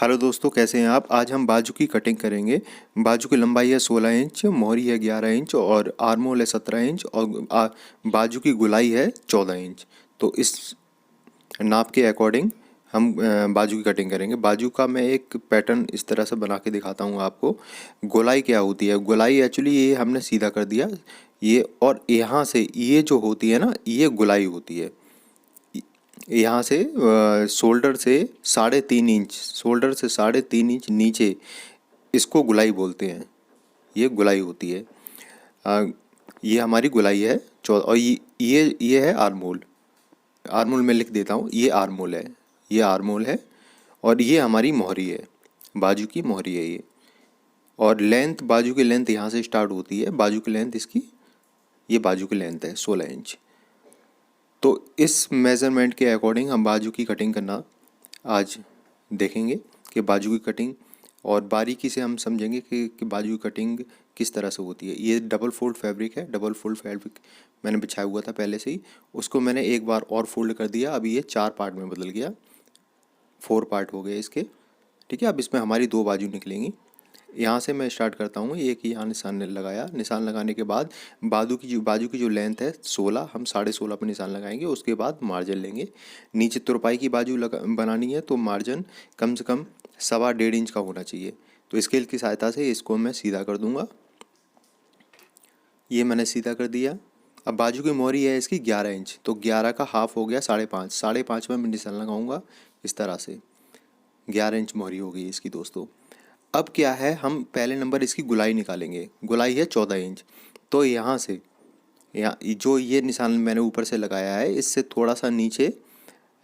Hello दोस्तों, कैसे हैं आप। आज हम बाजू की कटिंग करेंगे। बाजू की लंबाई है 16 इंच, मोहरी है 11 इंच और आर्मोल है 17 इंच और बाजू की गुलाई है 14 इंच। तो इस नाप के अकॉर्डिंग हम बाजू की कटिंग करेंगे। बाजू का मैं एक पैटर्न इस तरह से बना के दिखाता हूँ आपको। गोलाई क्या होती है, गोलाई एक्चुअली ये हमने सीधा कर दिया ये, और यहाँ से ये जो होती है ना, ये गोलाई होती है। यहाँ से शोल्डर से 3.5 इंच, शोल्डर से 3.5 इंच नीचे, इसको गुलाई बोलते हैं। ये गुलाई होती है। अ, ये हमारी गुलाई है और ये है आर्मोल। आर्मोल मैं लिख देता हूँ, ये आर्मोल है, ये आर्मोल है और ये हमारी मोहरी है, बाजू की मोहरी है ये। और लेंथ, बाजू की लेंथ यहाँ से स्टार्ट होती है। बाजू की लेंथ इसकी, ये बाजू की लेंथ है 16 इंच। तो इस मेज़रमेंट के अकॉर्डिंग हम बाजू की कटिंग करना आज देखेंगे कि बाजू की कटिंग, और बारीकी से हम समझेंगे कि बाजू की कटिंग किस तरह से होती है। ये डबल फोल्ड फैब्रिक है, डबल फोल्ड फैब्रिक मैंने बिछाया हुआ था पहले से ही, उसको मैंने एक बार और फोल्ड कर दिया। अभी ये 4 पार्ट में बदल गया, 4 पार्ट हो गए इसके। ठीक है, अब इसमें हमारी 2 बाजू निकलेंगी। यहाँ से मैं स्टार्ट करता हूँ। एक यहाँ निशान लगाया, निशान लगाने के बाद बाजू की जो लेंथ है 16, हम 16.5 पर निशान लगाएंगे। उसके बाद मार्जिन लेंगे। नीचे तुरपाई की बाजू बनानी है तो मार्जिन कम से कम 1.25 इंच का होना चाहिए। तो स्केल की सहायता से इसको मैं सीधा कर दूंगा। ये मैंने सीधा कर दिया। अब बाजू की मोहरी है इसकी 11 इंच, तो 11 का हाफ हो गया 5.5, 5.5 में मैं निशान लगाऊंगा इस तरह से। 11 इंच मोहरी हो गई इसकी दोस्तों। अब क्या है, हम पहले नंबर इसकी गुलाई निकालेंगे। गुलाई है 14 इंच, तो यहाँ से, यहाँ जो ये निशान मैंने ऊपर से लगाया है, इससे थोड़ा सा नीचे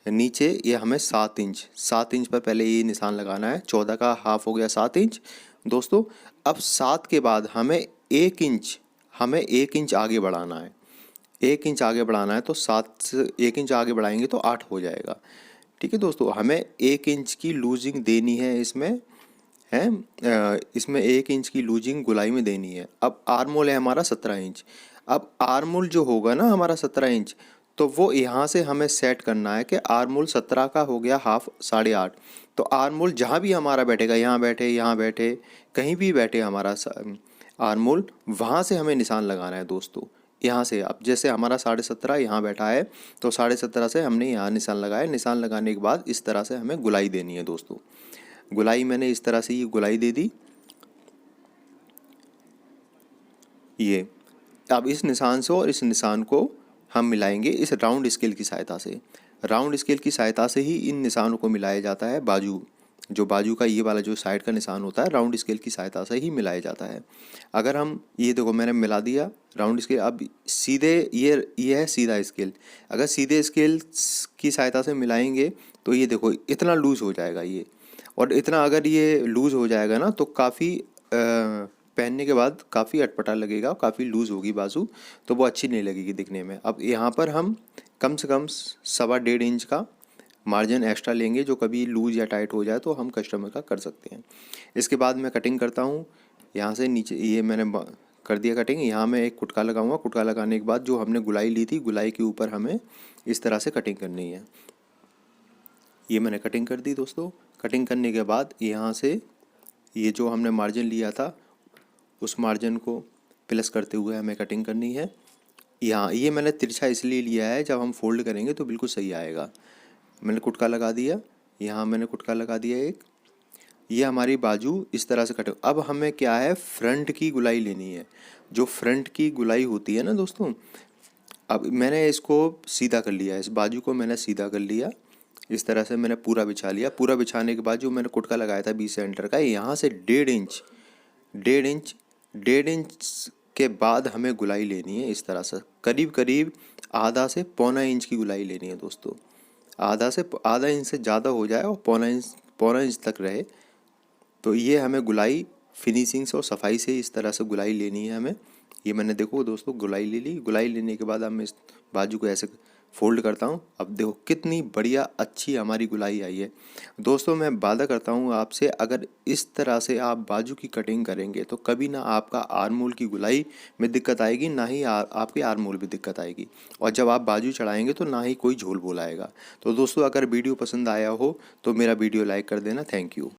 नीचे ये हमें 7 इंच पर पहले ये निशान लगाना है। 14 का हाफ हो गया 7 इंच दोस्तों। अब 7 के बाद हमें 1 इंच आगे बढ़ाना है। 1 इंच आगे बढ़ाना है, तो 7 से 1 इंच आगे बढ़ाएंगे तो 8 हो जाएगा। ठीक है दोस्तों, हमें 1 इंच की लूजिंग देनी है इसमें, है इसमें 1 इंच की लूजिंग गुलाई में देनी है। अब आर्मोल है हमारा 17 इंच। अब आर्मोल जो होगा ना हमारा 17 इंच, तो वो यहाँ से हमें सेट करना है कि आर्मोल 17 का हो गया हाफ 8.5। तो आर्मोल जहाँ भी हमारा बैठेगा, यहाँ बैठे, कहीं भी बैठे हमारा आर्मोल, वहाँ से हमें निशान लगाना है दोस्तों। यहाँ से, अब जैसे हमारा 17.5 यहाँ बैठा है, तो 17.5 से हमने यहाँ निशान लगाया। निशान लगाने के बाद इस तरह से हमें गुलाई देनी है दोस्तों। गुलाई मैंने इस तरह से ये गुलाई दे दी ये। अब इस निशान से और इस निशान को हम मिलाएंगे इस राउंड स्केल की सहायता से। राउंड स्केल की सहायता से ही इन निशानों को मिलाया जाता है। बाजू का ये वाला जो साइड का निशान होता है, राउंड स्केल की सहायता से ही मिलाया जाता है। अगर हम, ये देखो मैंने मिला दिया राउंड स्केल। अब सीधे ये है सीधा स्केल। अगर सीधे स्केल की सहायता से मिलाएंगे तो ये देखो इतना लूज़ हो जाएगा ये, और इतना अगर ये लूज़ हो जाएगा ना, तो काफ़ी पहनने के बाद काफ़ी अटपटा लगेगा, काफ़ी लूज़ होगी बाजू, तो वो अच्छी नहीं लगेगी दिखने में। अब यहाँ पर हम कम से कम 1.25 इंच का मार्जिन एक्स्ट्रा लेंगे, जो कभी लूज़ या टाइट हो जाए तो हम कस्टमर का कर सकते हैं। इसके बाद मैं कटिंग करता हूँ। यहाँ से नीचे ये मैंने कर दिया कटिंग। यहाँ मैं एक कुटका लगाऊंगा। कुटका लगाने के बाद जो हमने गुलाई ली थी, गुलाई के ऊपर हमें इस तरह से कटिंग करनी है। ये मैंने कटिंग कर दी दोस्तों। कटिंग करने के बाद यहाँ से ये जो हमने मार्जिन लिया था, उस मार्जिन को प्लस करते हुए हमें कटिंग करनी है। यहाँ ये मैंने तिरछा इसलिए लिया है, जब हम फोल्ड करेंगे तो बिल्कुल सही आएगा। मैंने कुटका लगा दिया, यहाँ मैंने कुटका लगा दिया एक। ये हमारी बाजू इस तरह से कटे। अब हमें क्या है, फ्रंट की गुलाई लेनी है। जो फ्रंट की गुलाई होती है ना दोस्तों, अब मैंने इसको सीधा कर लिया, इस बाजू को मैंने सीधा कर लिया। इस तरह से मैंने पूरा बिछा लिया। पूरा बिछाने के बाद जो मैंने कुटका लगाया था 20 सेंटर का, यहाँ से 1.5 इंच के बाद हमें गुलाई लेनी है इस तरह से। करीब करीब आधा से पौना इंच की गुलाई लेनी है दोस्तों। आधा इंच से ज़्यादा हो जाए और पौना इंच तक रहे, तो ये हमें गुलाई फिनिशिंग से और सफाई से इस तरह से गुलाई लेनी है हमें। ये मैंने देखो दोस्तों गुलाई ले ली। गुलाई लेने के बाद अब मैं इस बाजू को ऐसे फोल्ड करता हूँ। अब देखो कितनी बढ़िया अच्छी हमारी गुलाई आई है दोस्तों। मैं वादा करता हूँ आपसे, अगर इस तरह से आप बाजू की कटिंग करेंगे तो कभी ना आपका आर्मोल की गुलाई में दिक्कत आएगी, ना ही आपके आर्मोल में दिक्कत आएगी। और जब आप बाजू चढ़ाएंगे तो ना ही कोई झोल बोल आएगा। तो दोस्तों, अगर वीडियो पसंद आया हो तो मेरा वीडियो लाइक कर देना। Thank you.